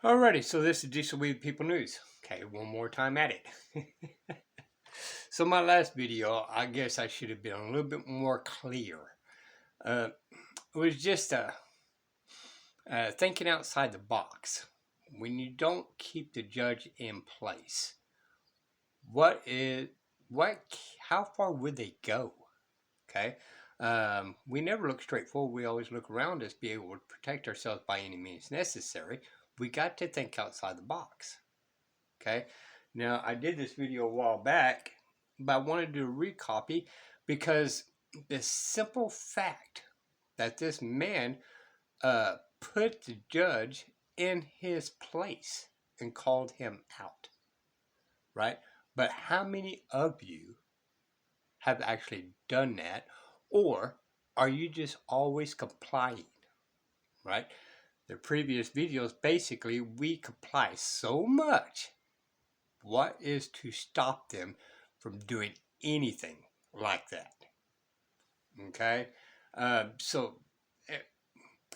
Alrighty, so this is Diesel Weed People News. Okay, one more time at it. So my last video, I guess I should have been a little bit more clear. It was just thinking outside the box. When you don't keep the judge in place, what is what? How far would they go? Okay, we never look straight forward. We always look around us, be able to protect ourselves by any means necessary. We got to think outside the box. Okay, now I did this video a while back, but I wanted to do a recopy because the simple fact that this man put the judge in his place and called him out, right? But how many of you have actually done that, or are you just always complying, right? The previous videos, basically, we comply so much. What is to stop them from doing anything like that? Okay, so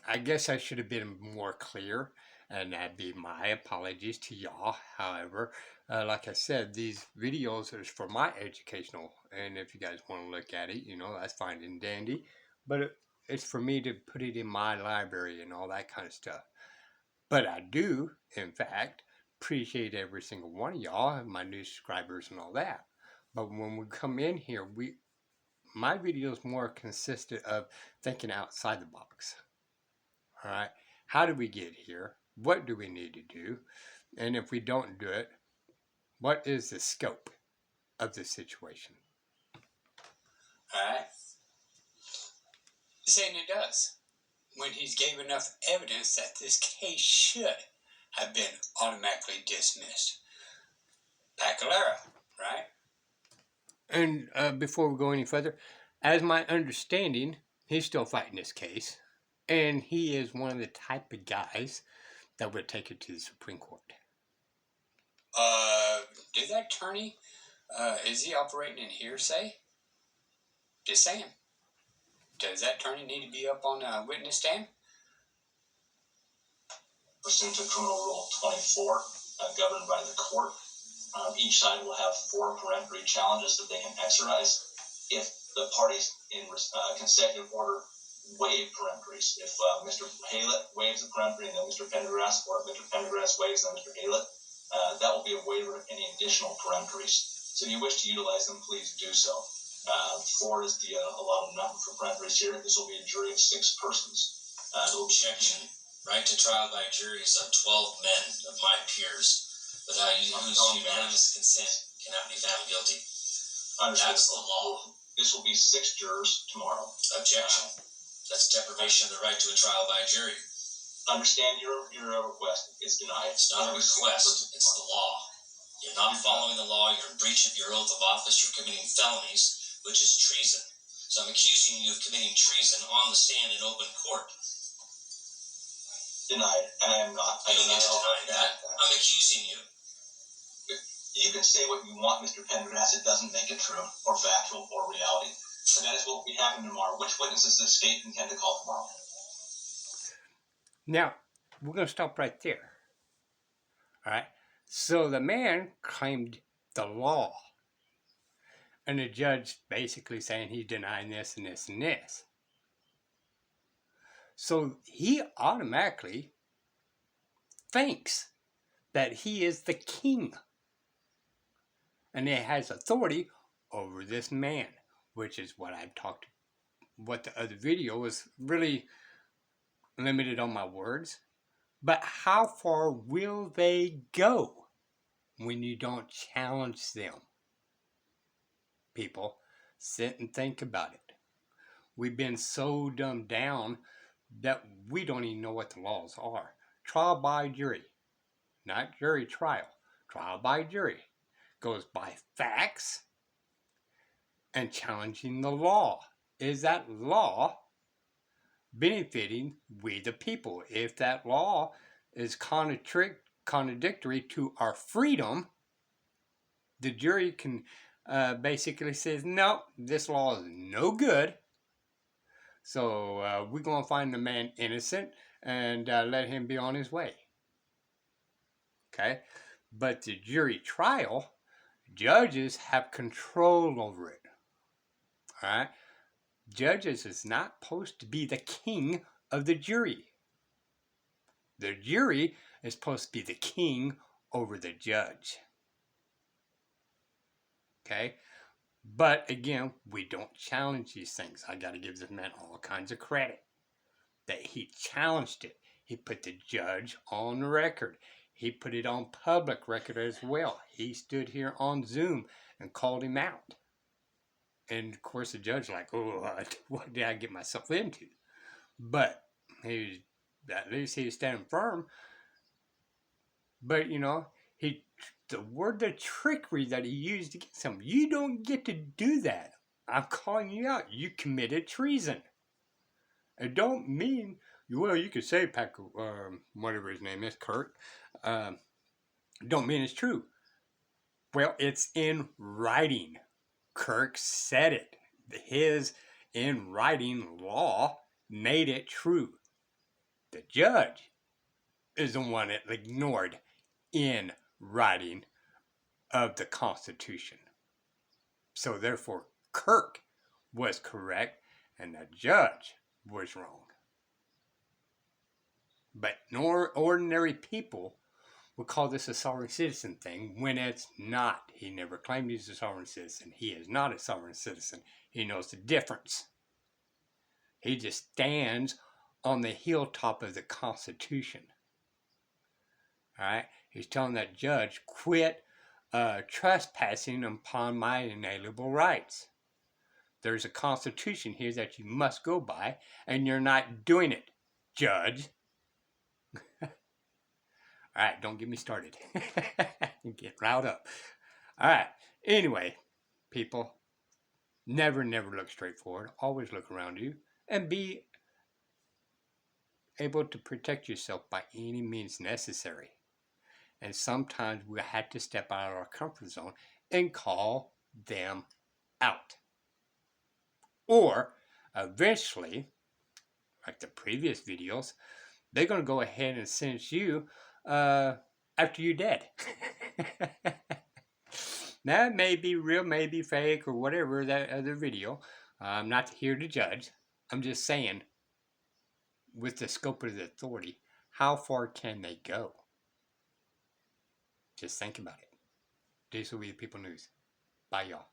I guess I should have been more clear, and that'd be my apologies to y'all. However, like I said, these videos are for my educational, and if you guys want to look at it, that's fine and dandy. But it's for me to put it in my library and all that kind of stuff. But I do, in fact, appreciate every single one of y'all, my new subscribers and all that. But when we come in here, my videos more consistent of thinking outside the box. All right, how do we get here? What do we need to do? And if we don't do it, what is the scope of the situation? All right, saying it does when he's gave enough evidence that this case should have been automatically dismissed. Pacalera, right? And before we go any further, as my understanding, he's still fighting this case, and he is one of the type of guys that would take it to the Supreme Court. Did that attorney, is he operating in hearsay? Just saying. Does that attorney need to be up on a witness stand? Pursuant to Criminal Rule 24, governed by the court, each side will have 4 peremptory challenges that they can exercise. If the parties in consecutive order waive peremptories, if Mr. Haylett waives a peremptory and then Mr. Pendergrass, or Mr. Pendergrass waives and then Mr. Haylett, that will be a waiver of any additional peremptories. So if you wish to utilize them, please do so. 4 is the allotted number for peremptories here. This will be a jury of 6 persons. Objection. Right to trial by juries of 12 men of my peers, without whose unanimous consent cannot be found guilty. That's the law. This will be 6 jurors tomorrow. Objection. That's deprivation of the right to a trial by jury. Understand your request is denied. It's not a request, it's the law. You're not following the law, you're in breach of your oath of office, you're committing felonies, which is treason. So I'm accusing you of committing treason on the stand in open court. Denied, and I am not. You don't get to deny that. I'm accusing you. You can say what you want, Mr. Pendergrass. It doesn't make it true, or factual, or reality. And that is what will be happening tomorrow. Which witnesses does the state intend to call tomorrow? Now, we're going to stop right there. All right. So the man claimed the law, and the judge basically saying he's denying this and this and this. So he automatically thinks that he is the king, and he has authority over this man, which is what I've talked. What the other video was really limited on my words. But how far will they go when you don't challenge them? People, sit and think about it. We've been so dumbed down that we don't even know what the laws are. Trial by jury, not jury trial. Trial by jury goes by facts and challenging the law. Is that law benefiting we the people? If that law is contradictory to our freedom, the jury can basically says, no, this law is no good. So we're going to find the man innocent and let him be on his way. Okay? But the jury trial, judges have control over it. All right? Judges is not supposed to be the king of the jury. The jury is supposed to be the king over the judge. Okay? But again, we don't challenge these things. I got to give this man all kinds of credit that he challenged it. He put the judge on the record. He put it on public record as well. He stood here on Zoom and called him out. And of course, the judge like, oh, what did I get myself into? But at least he was standing firm. But the trickery that he used against him, you don't get to do that. I'm calling you out. You committed treason. It don't mean, well, you could say whatever his name is, Kurt. Don't mean it's true. Well, it's in writing. Kirk said it. His in writing law made it true. The judge is the one that ignored in writing of the Constitution. So therefore, Kirk was correct and the judge was wrong. But ordinary people would call this a sovereign citizen thing when it's not. He never claimed he's a sovereign citizen. He is not a sovereign citizen. He knows the difference. He just stands on the hilltop of the Constitution. All right? He's telling that judge, quit trespassing upon my inalienable rights. There's a Constitution here that you must go by, and you're not doing it, Judge. All right, don't get me started. Get riled up. All right, anyway, people, never look straight forward. Always look around you and be able to protect yourself by any means necessary. And sometimes we have to step out of our comfort zone and call them out. Or eventually, like the previous videos, they're going to go ahead and sentence you after you're dead. That may be real, may be fake, or whatever, that other video. I'm not here to judge. I'm just saying, with the scope of the authority, how far can they go? Just think about it. This will be the People News. Bye, y'all.